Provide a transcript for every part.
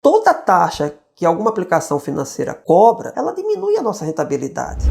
Toda taxa que alguma aplicação financeira cobra, ela diminui a nossa rentabilidade.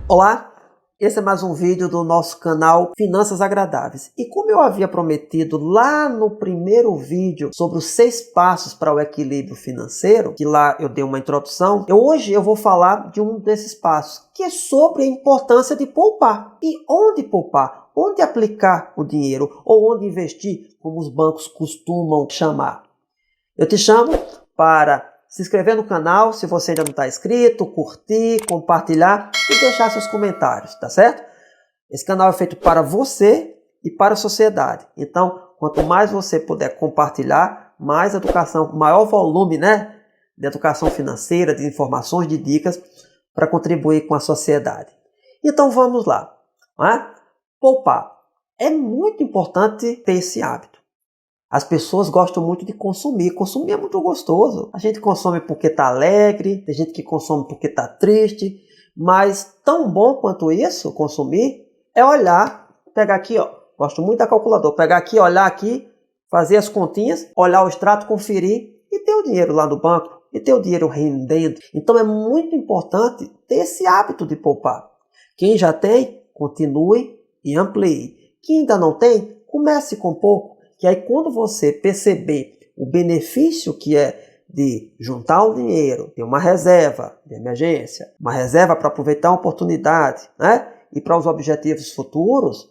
Olá, esse é mais um vídeo do nosso canal Finanças Agradáveis. E como eu havia prometido lá no primeiro vídeo sobre os 6 passos para o equilíbrio financeiro, que lá eu dei uma introdução, hoje eu vou falar de um desses passos, que é sobre a importância de poupar. E onde poupar? Onde aplicar o dinheiro? Ou onde investir, como os bancos costumam chamar? Eu te chamo para se inscrever no canal, se você ainda não está inscrito, curtir, compartilhar e deixar seus comentários, tá certo? Esse canal é feito para você e para a sociedade. Então, quanto mais você puder compartilhar, mais educação, maior volume, de educação financeira, de informações, de dicas para contribuir com a sociedade. Então, vamos lá. Poupar. É muito importante ter esse hábito. As pessoas gostam muito de consumir. Consumir é muito gostoso. A gente consome porque está alegre, tem gente que consome porque está triste. Mas tão bom quanto isso, consumir, é olhar, pegar aqui, gosto muito da calculadora, pegar aqui, olhar aqui, fazer as continhas, olhar o extrato, conferir e ter o dinheiro lá no banco, e ter o dinheiro rendendo. Então é muito importante ter esse hábito de poupar. Quem já tem, continue e amplie. Quem ainda não tem, comece com pouco. Que aí quando você perceber o benefício que é de juntar o dinheiro, ter uma reserva de emergência, uma reserva para aproveitar a oportunidade, e para os objetivos futuros,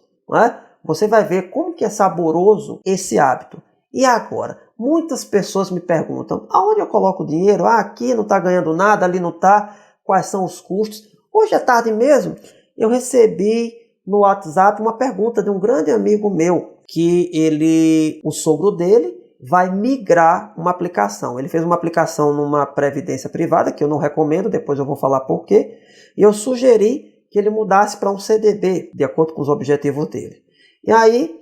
você vai ver como que é saboroso esse hábito. E agora, muitas pessoas me perguntam, aonde eu coloco o dinheiro? Aqui não está ganhando nada, ali não está, quais são os custos? Hoje à tarde mesmo, eu recebi no WhatsApp uma pergunta de um grande amigo meu, que o sogro dele vai migrar uma aplicação. Ele fez uma aplicação numa previdência privada, que eu não recomendo, depois eu vou falar por quê, e eu sugeri que ele mudasse para um CDB, de acordo com os objetivos dele. E aí,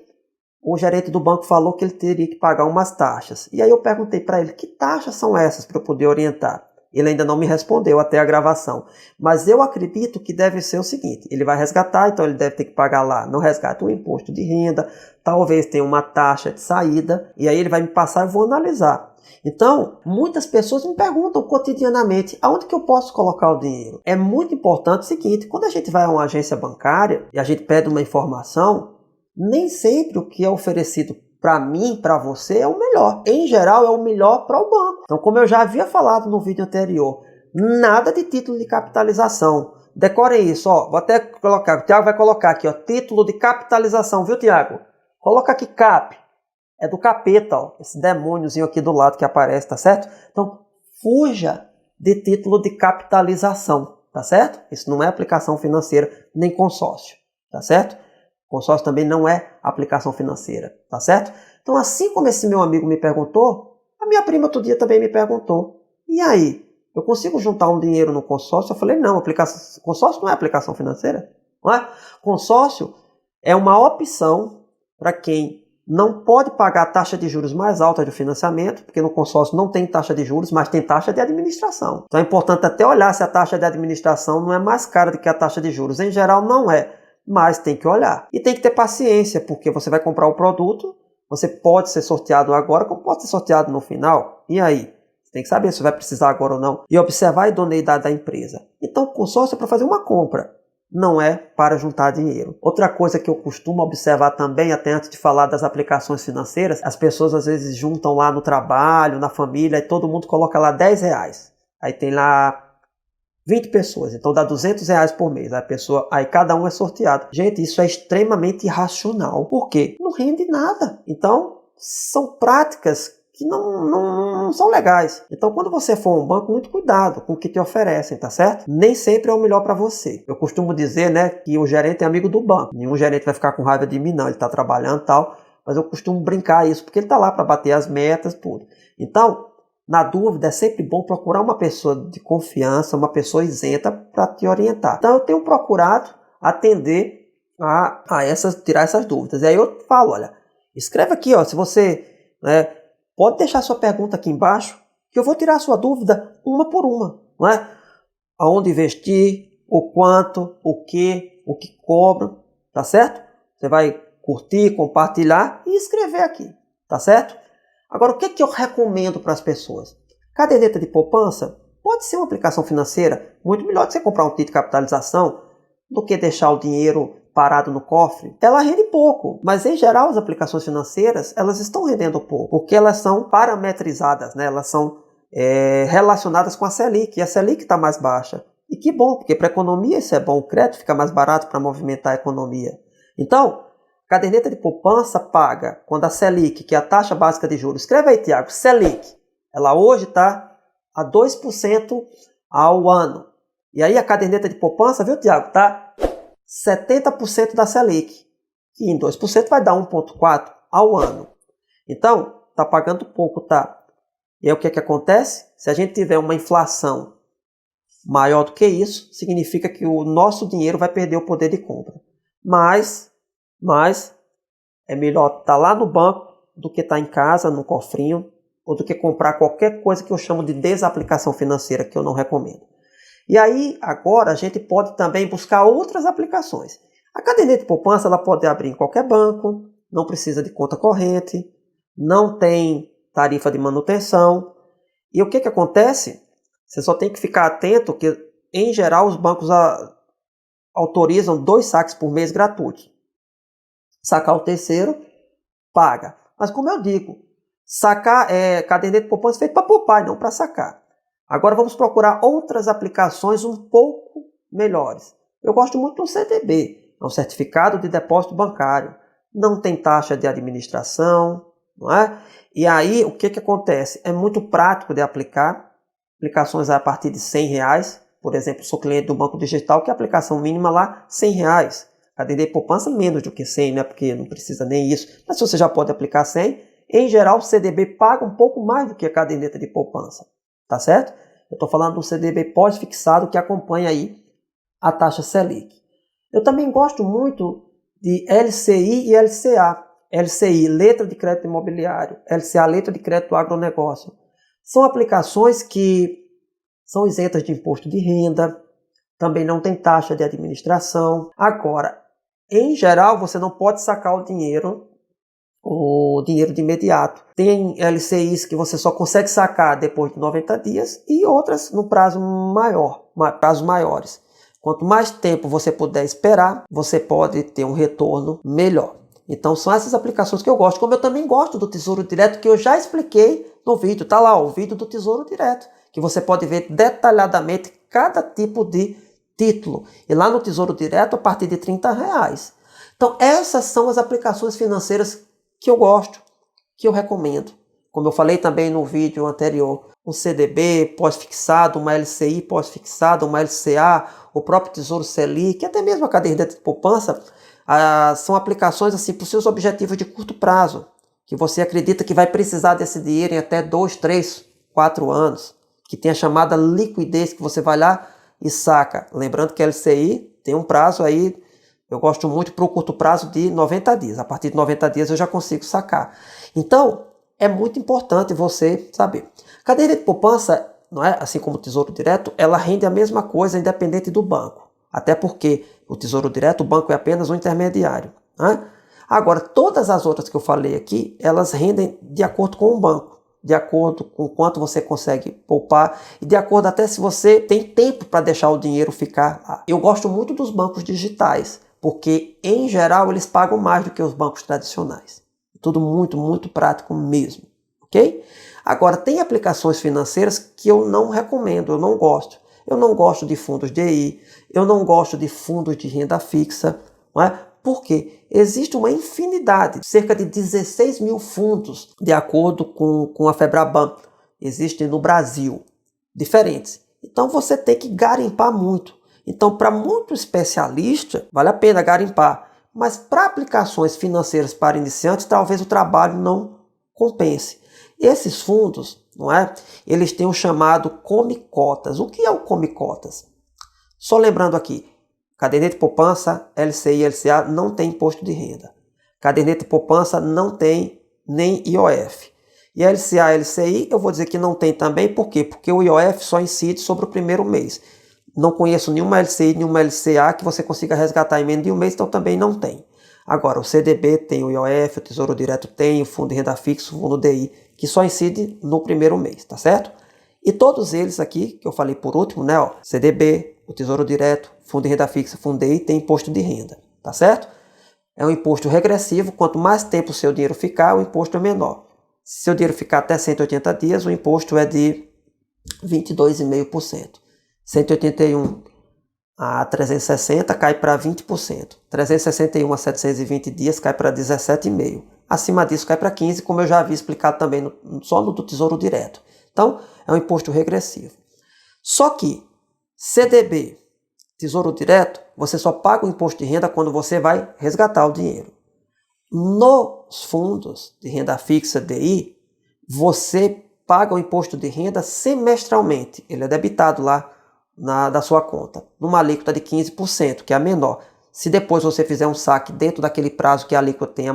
o gerente do banco falou que ele teria que pagar umas taxas. E aí eu perguntei para ele, que taxas são essas para eu poder orientar? Ele ainda não me respondeu até a gravação. Mas eu acredito que deve ser o seguinte, ele vai resgatar, então ele deve ter que pagar lá, no resgate, um imposto de renda, talvez tenha uma taxa de saída, e aí ele vai me passar e eu vou analisar. Então, muitas pessoas me perguntam cotidianamente, aonde que eu posso colocar o dinheiro? É muito importante o seguinte, quando a gente vai a uma agência bancária e a gente pede uma informação, nem sempre o que é oferecido para mim, para você, é o melhor. Em geral, é o melhor para o banco. Então, como eu já havia falado no vídeo anterior, nada de título de capitalização. Decorem isso, vou até colocar, o Tiago vai colocar aqui, título de capitalização, viu, Tiago? Coloca aqui CAP, é do capeta, esse demôniozinho aqui do lado que aparece, tá certo? Então, fuja de título de capitalização, tá certo? Isso não é aplicação financeira, nem consórcio, tá certo? Consórcio também não é aplicação financeira, tá certo? Então, assim como esse meu amigo me perguntou, a minha prima outro dia também me perguntou. E aí, eu consigo juntar um dinheiro no consórcio? Eu falei, não, consórcio não é aplicação financeira, não é? Consórcio é uma opção para quem não pode pagar a taxa de juros mais alta do financiamento, porque no consórcio não tem taxa de juros, mas tem taxa de administração. Então é importante até olhar se a taxa de administração não é mais cara do que a taxa de juros. Em geral, não é. Mas tem que olhar. E tem que ter paciência, porque você vai comprar o produto, você pode ser sorteado agora, como pode ser sorteado no final. E aí? Você tem que saber se vai precisar agora ou não. E observar a idoneidade da empresa. Então, o consórcio é para fazer uma compra, não é para juntar dinheiro. Outra coisa que eu costumo observar também, até antes de falar das aplicações financeiras, as pessoas às vezes juntam lá no trabalho, na família, e todo mundo coloca lá R$10. Aí tem lá 20 pessoas, então dá R$200 por mês. Aí cada um é sorteado. Gente, isso é extremamente irracional. Por quê? Não rende nada. Então, são práticas que não são legais. Então, quando você for a um banco, muito cuidado com o que te oferecem, tá certo? Nem sempre é o melhor para você. Eu costumo dizer, que o gerente é amigo do banco. Nenhum gerente vai ficar com raiva de mim, não. Ele está trabalhando e tal. Mas eu costumo brincar isso, porque ele está lá para bater as metas, tudo. Então, na dúvida, é sempre bom procurar uma pessoa de confiança, uma pessoa isenta para te orientar. Então, eu tenho procurado atender tirar essas dúvidas. E aí eu falo, olha, escreve aqui, se você pode deixar sua pergunta aqui embaixo, que eu vou tirar a sua dúvida uma por uma. Aonde investir, o quanto, o que cobra, tá certo? Você vai curtir, compartilhar e escrever aqui, tá certo? Agora, o que eu recomendo para as pessoas? Caderneta de poupança pode ser uma aplicação financeira muito melhor do que você comprar um título de capitalização do que deixar o dinheiro parado no cofre. Ela rende pouco, mas em geral as aplicações financeiras elas estão rendendo pouco, porque elas são parametrizadas, né? Elas são relacionadas com a Selic, e a Selic está mais baixa. E que bom, porque para a economia isso é bom, o crédito fica mais barato para movimentar a economia. Então, caderneta de poupança paga quando a Selic, que é a taxa básica de juros, escreve aí, Tiago, Selic, ela hoje está a 2% ao ano. E aí a caderneta de poupança, viu, Tiago, tá 70% da Selic, que em 2% vai dar 1,4% ao ano. Então, tá pagando pouco, tá? E aí o que acontece? Se a gente tiver uma inflação maior do que isso, significa que o nosso dinheiro vai perder o poder de compra. Mas é melhor estar lá no banco do que estar em casa, no cofrinho, ou do que comprar qualquer coisa que eu chamo de desaplicação financeira, que eu não recomendo. E aí, agora, a gente pode também buscar outras aplicações. A caderneta de poupança ela pode abrir em qualquer banco, não precisa de conta corrente, não tem tarifa de manutenção. E o que acontece? Você só tem que ficar atento que, em geral, os bancos autorizam 2 saques por mês gratuitos. Sacar o terceiro, paga. Mas como eu digo, sacar caderneta de poupança é feito para poupar e não para sacar. Agora vamos procurar outras aplicações um pouco melhores. Eu gosto muito do CDB, é um certificado de depósito bancário. Não tem taxa de administração, não é? E aí o que acontece? É muito prático de aplicar. Aplicações a partir de R$100. Por exemplo, sou cliente do Banco Digital, que a aplicação mínima lá R$100. Caderneta de poupança menos do que 100, né? Porque não precisa nem isso. Mas se você já pode aplicar 100, em geral o CDB paga um pouco mais do que a caderneta de poupança. Tá certo? Eu estou falando do CDB pós-fixado que acompanha aí a taxa Selic. Eu também gosto muito de LCI e LCA. LCI, letra de crédito imobiliário. LCA, letra de crédito agronegócio. São aplicações que são isentas de imposto de renda, também não tem taxa de administração. Agora, em geral, você não pode sacar o dinheiro de imediato. Tem LCIs que você só consegue sacar depois de 90 dias e outras no prazo maior, prazos maiores. Quanto mais tempo você puder esperar, você pode ter um retorno melhor. Então são essas aplicações que eu gosto, como eu também gosto do Tesouro Direto, que eu já expliquei no vídeo. Tá lá o vídeo do Tesouro Direto, que você pode ver detalhadamente cada tipo de título. E lá no Tesouro Direto, a partir de R$30. Então essas são as aplicações financeiras que eu gosto, que eu recomendo. Como eu falei também no vídeo anterior, um CDB pós-fixado, uma LCI pós-fixada, uma LCA, o próprio Tesouro Selic, até mesmo a caderneta de poupança, são aplicações assim, para os seus objetivos de curto prazo, que você acredita que vai precisar desse dinheiro em até 2, 3, 4 anos, que tem a chamada liquidez, que você vai lá e saca. Lembrando que a LCI tem um prazo aí, eu gosto muito para o curto prazo de 90 dias. A partir de 90 dias eu já consigo sacar. Então, é muito importante você saber. Caderneta de poupança, não é? Assim como o Tesouro Direto, ela rende a mesma coisa independente do banco. Até porque o Tesouro Direto, o banco é apenas um intermediário. Né? Agora, todas as outras que eu falei aqui, elas rendem de acordo com o banco, de acordo com quanto você consegue poupar e de acordo até se você tem tempo para deixar o dinheiro ficar lá. Eu gosto muito dos bancos digitais, porque em geral eles pagam mais do que os bancos tradicionais. Tudo muito, muito prático mesmo, ok? Agora, tem aplicações financeiras que eu não recomendo, eu não gosto. Eu não gosto de fundos DI, eu não gosto de fundos de renda fixa, não é? Porque existe uma infinidade, cerca de 16 mil fundos, de acordo com a Febraban, existem no Brasil, diferentes. Então você tem que garimpar muito. Então, para muito especialista, vale a pena garimpar. Mas para aplicações financeiras para iniciantes, talvez o trabalho não compense. Esses fundos, não é? Eles têm o chamado Come-Cotas. O que é o Come-Cotas? Só lembrando aqui, caderneta de poupança, LCI e LCA não tem imposto de renda. Caderneta de poupança não tem nem IOF. E LCA e LCI eu vou dizer que não tem também, por quê? Porque o IOF só incide sobre o primeiro mês. Não conheço nenhuma LCI, nenhuma LCA que você consiga resgatar em menos de um mês, então também não tem. Agora, o CDB tem o IOF, o Tesouro Direto tem, o Fundo de Renda Fixa, o Fundo DI, que só incide no primeiro mês, tá certo? E todos eles aqui, que eu falei por último, né, ó, CDB, o Tesouro Direto, Fundo de Renda Fixa, Fundei, tem imposto de renda, tá certo? É um imposto regressivo, quanto mais tempo o seu dinheiro ficar, o imposto é menor. Se seu dinheiro ficar até 180 dias, o imposto é de 22,5%. 181 a 360 cai para 20%. 361 a 720 dias cai para 17,5%. Acima disso cai para 15%, como eu já havia explicado também só no do Tesouro Direto. Então, é um imposto regressivo. Só que CDB, Tesouro Direto, você só paga o imposto de renda quando você vai resgatar o dinheiro. Nos fundos de renda fixa DI, você paga o imposto de renda semestralmente. Ele é debitado lá da sua conta, numa alíquota de 15%, que é a menor. Se depois você fizer um saque dentro daquele prazo que a alíquota tenha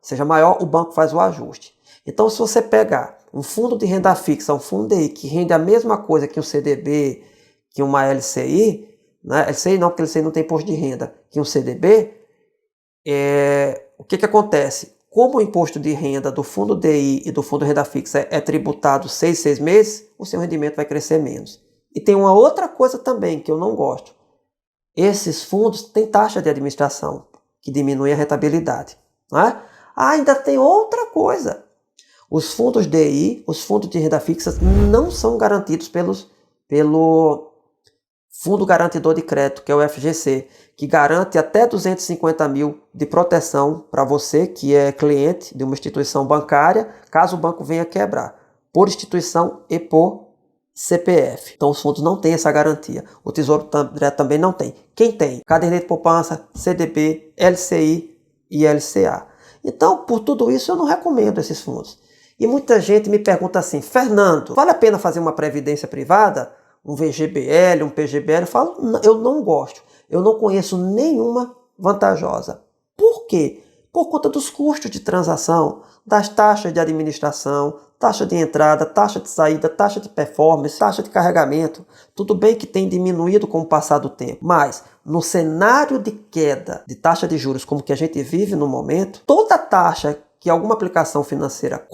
seja maior, o banco faz o ajuste. Então, se você pegar um fundo de renda fixa, um fundo DI, que rende a mesma coisa que um CDB, que uma LCI, né? LCI não, porque LCI não tem imposto de renda, que um CDB, o que acontece? Como o imposto de renda do fundo DI e do fundo de renda fixa é tributado 6 meses, o seu rendimento vai crescer menos. E tem uma outra coisa também que eu não gosto. Esses fundos têm taxa de administração, que diminui a rentabilidade. Né? Ainda tem outra coisa. Os fundos DI, os fundos de renda fixa, não são garantidos pelo Fundo Garantidor de Crédito, que é o FGC, que garante até 250 mil de proteção para você, que é cliente de uma instituição bancária, caso o banco venha quebrar, por instituição e por CPF. Então os fundos não têm essa garantia. O Tesouro Direto também não tem. Quem tem? Caderneta de poupança, CDB, LCI e LCA. Então, por tudo isso, eu não recomendo esses fundos. E muita gente me pergunta assim, Fernando, vale a pena fazer uma previdência privada? Um VGBL, um PGBL? Eu falo, eu não gosto. Eu não conheço nenhuma vantajosa. Por quê? Por conta dos custos de transação, das taxas de administração, taxa de entrada, taxa de saída, taxa de performance, taxa de carregamento. Tudo bem que tem diminuído com o passar do tempo, mas no cenário de queda de taxa de juros como que a gente vive no momento, toda taxa que alguma aplicação financeira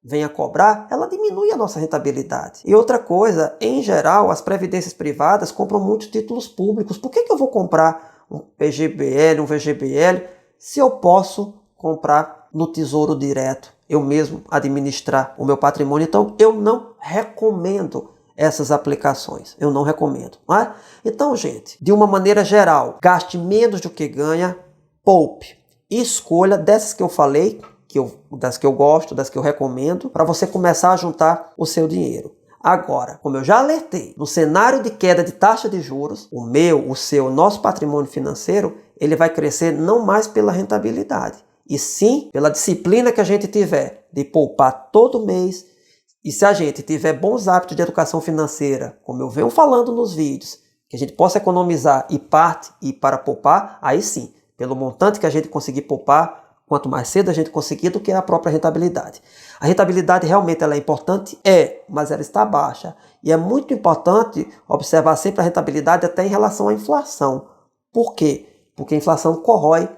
venha cobrar, ela diminui a nossa rentabilidade. E outra coisa, em geral, as previdências privadas compram muitos títulos públicos. Por que eu vou comprar um PGBL, um VGBL, se eu posso comprar no Tesouro Direto, eu mesmo administrar o meu patrimônio? Então, eu não recomendo essas aplicações. Eu não recomendo. Não é? Então, gente, de uma maneira geral, gaste menos do que ganha, poupe. Escolha dessas que eu falei, das que eu gosto, das que eu recomendo, para você começar a juntar o seu dinheiro. Agora, como eu já alertei, no cenário de queda de taxa de juros, o meu, o seu, o nosso patrimônio financeiro, ele vai crescer não mais pela rentabilidade, e sim pela disciplina que a gente tiver de poupar todo mês. E se a gente tiver bons hábitos de educação financeira, como eu venho falando nos vídeos, que a gente possa economizar e parte e para poupar, aí sim, pelo montante que a gente conseguir poupar, quanto mais cedo a gente conseguir, do que a própria rentabilidade. A rentabilidade realmente ela é importante? Mas ela está baixa. E é muito importante observar sempre a rentabilidade até em relação à inflação. Por quê? Porque a inflação corrói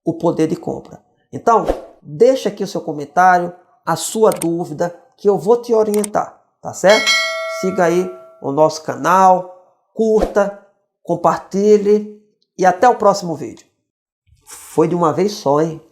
o poder de compra. Então, deixa aqui o seu comentário, a sua dúvida, que eu vou te orientar, tá certo? Siga aí o nosso canal, curta, compartilhe e até o próximo vídeo. Foi de uma vez só, hein?